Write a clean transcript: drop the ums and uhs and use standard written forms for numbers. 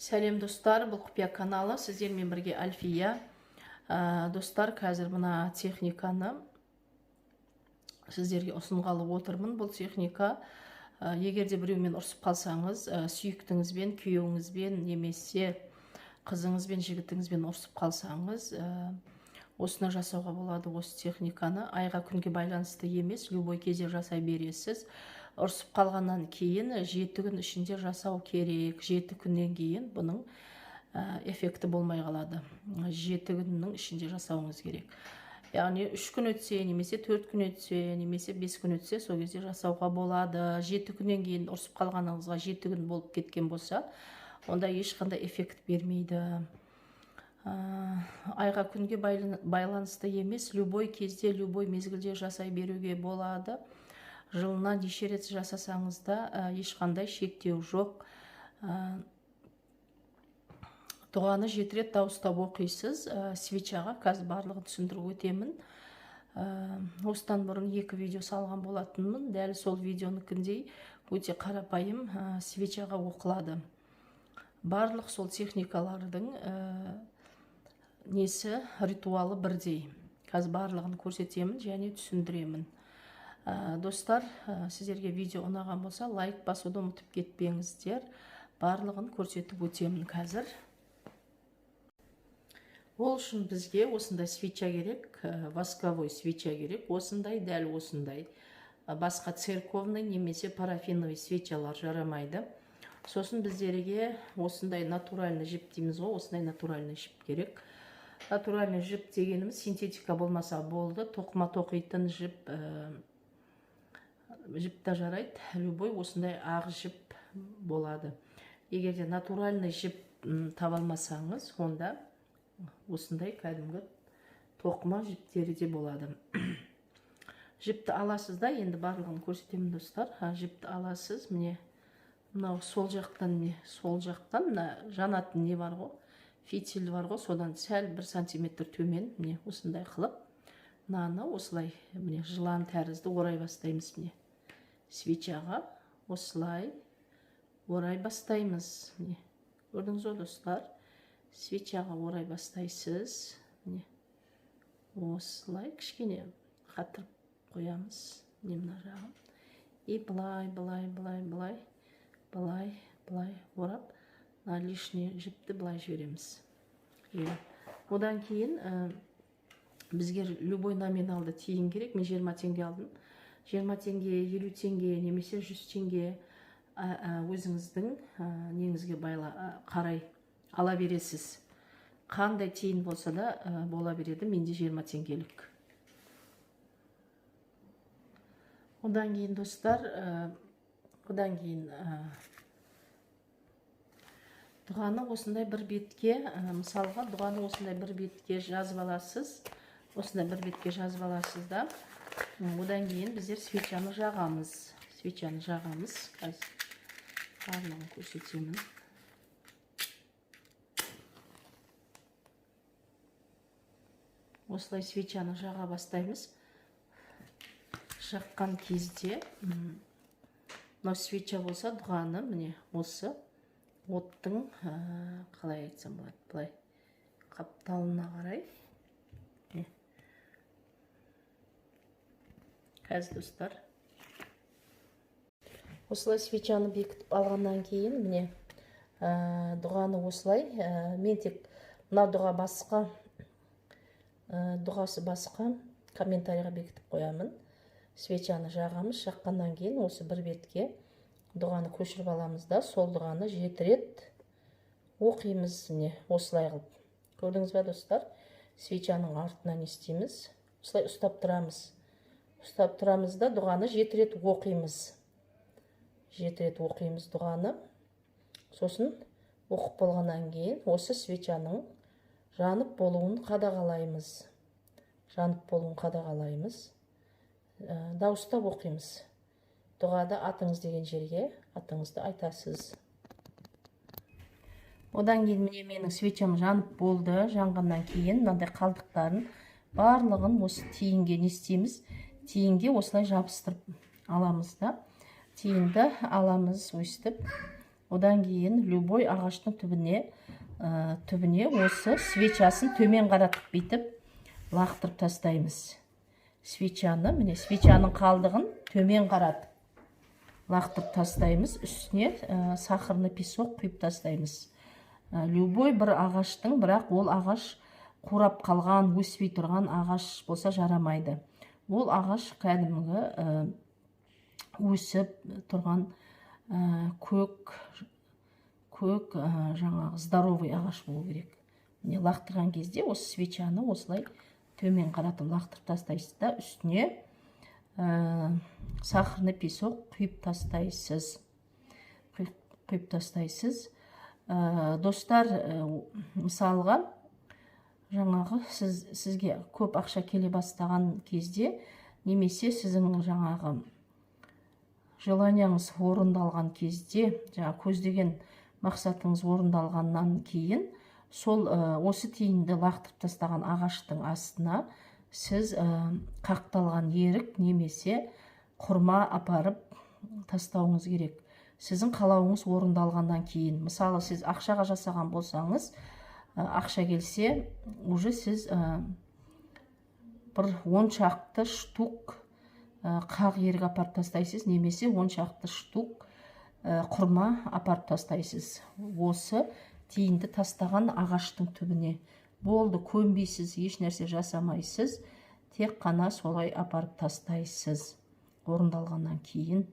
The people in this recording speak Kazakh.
Сәлем достар, бұл құпия каналы, сіздермен бірге Альфия. Достар, қазір мына техниканы сіздерге ұсынғалы отырмын. Бұл техника, егерде біреумен ұрсып қалсаңыз, сүйіктіңізбен, күйеуіңізбен, немесе қызыңызбен, жігітіңізбен ұрсып қалсаңыз, осыны жасауға болады. Осы техниканы айға күнге байланысты емес, любой кезде жасай бересіз. Ұрсып қалғаннан кейін 7 күн ішінде жасау керек. 7 күннен кейін бұның эффекті болмай қалады. 7 күннің ішінде жасауыңыз керек. Яғни 3 күн өтсе, немесе 4 күн өтсе, немесе 5 күн өтсе, сол кезде жасауға болады. 7 күннен кейін ұрсып қалғаныңызға 7 күн болып кеткен болса, онда ешқандай эффект бермейді. Айға күнге байланысты емес, любой кезде, любой мезгілде жасай беруге болады. Жылына неше рет жасасаңыз да ешқандай шектеу жоқ. Дұғаны 7 рет дауыстап оқисыз. Свечаға қазір барлығын түсіндіріп өтемін. Осыдан бұрын 2 видео салған болатынмын. Дәл сол видеоныкіндей өте қарапайым свечаға оқылады. Барлық сол техникалардың несі, ритуалы бірдей. Қазір барлығын көрсетемін және түсіндіремін. Достар, сіздерге видео ұнаған болса, лайк басуды ұмытып кетпеңіздер. Барлығын көрсетіп өтемін қазір. Ол үшін бізге осындай свеча керек, восковой свеча керек. Осындай, дәл осындай. Басқа церковный немесе парафиновый свечалар жарамайды. Сосын біздерге осындай натуральный жіп дейміз ғой, осындай натуральный жіп керек. Натуральный жіп дегеніміз синтетика болмаса болды. Тоқыма тоқитын жіп та жарайды. Любой осындай ақ жіп болады. Егерде натуральный жіп таба алмасаңыз, онда осындай кәдімгі тоқыма жіптері де болады. Жіпті аласыз да, енді барлығын көрсетемін достар. Жіпті аласыз, міне мынау сол жақтан, жанатын не бар ғой, фитиль бар ғой, содан сәл 1 сантиметр төмен, міне осындай қылып, мынаны осылай, міне жылан тәрізді орай бастаймыз, міне свечаға осылай орай бастаймыз. Міне көрдіңіз ғой достар, свечаға орай бастайсыз, міне осылай кішкене қатырып қоямыз, міне мына жағын, и былай орап, лишний жіпті былай жібереміз. Одан кейін бізге любой номиналды тиын керек. Мен 20 теңге алдым. 20 теңге, 50 теңге, немесе 100 теңге өзіңіздің неңізге қарай ала бересіз. Қандай тиын болса да бола береді. Менде 20 теңгелік. Одан кейін достар, дұғаны осындай бір бетке, мысалға дұғаны осындай бір бетке жазып аласыз. Осындай бір бетке жазып аласыз да. Одан кейін біздер свечаны жағамыз. Барлығын көрсетемін. Осылай свечаны жаға бастаймыз. Жаққан кезде, мынау свеча болса, дұғаны, міне осы оттың, қалай айтсам болады, былай қапталына қарай. Қазір достар, осылай свечаны бекітіп алғаннан кейін, міне дұғаны осылай, мен тек мына дұға басқа, дұғасы басқа комментарийға бекітіп қоямын. Свечаны жағамыз, жаққаннан кейін осы бір бетке дұғаны көшіріп аламыз да, сол дұғаны 7 рет оқимыз, міне осылай қылып. Көрдіңіз бе достар? Свечаның артынан істейміз. Осылай ұстап тұрамыз да, дұғаны 7 рет оқимыз. 7 рет оқимыз дұғаны. Сосын оқып болғаннан кейін осы свечаның жанып болуын қадағалаймыз. Дауыстап оқимыз. Дұғада атыңыз деген жерге атыңызды айтасыз. Одан кейін міне менің свечам жанып болды. Жанғаннан кейін мынандай қалдықтарын барлығын осы тиынге не істейміз? Тиынге осылай жабыстырып аламыз да. Тиынды аламыз өстіп. Одан кейін любой ағаштың түбіне осы свечасын төмен қаратып бүйтіп лақтырып тастаймыз. Свечаны, міне свечаның қалдығын төмен қаратып лақтырып тастаймыз. Үстіне сахарный песок құйып тастаймыз. Любой бір ағаштың, бірақ ол ағаш қурап қалған, өспей тұрған ағаш болса жарамайды. Ол ағаш кәдімгі өсіп тұрған көк жаңағы здоровый ағаш болу керек. Міне лақтырған кезде осы свечаны осылай төмен қаратып лақтырып тастайсыз да, үстіне сахарный песок құйып тастайсыз. Достар, мысалға жаңағы сізге көп ақша келе бастаған кезде, немесе сіздің жаңағы желанияңыз орындалған кезде, жаңа көздеген мақсатыңыз орындалғаннан кейін, сол осы тиынды лақтырып тастаған ағаштың астына сіз қақталған ерік немесе құрма апарып тастауыңыз керек. Сіздің қалауыңыз орындалғаннан кейін, мысалы сіз ақшаға жасаған болсаңыз, ақша келсе, уже сіз бір 10 шақты штук қақ ерік апарып тастайсыз, немесе 10 шақты штук құрма апарып тастайсыз. Осы тиынды тастаған ағаштың түбіне. Болды, көнбейсіз, еш нәрсе жасамайсыз, тек қана солай апарып тастайсыз орындалғаннан кейін.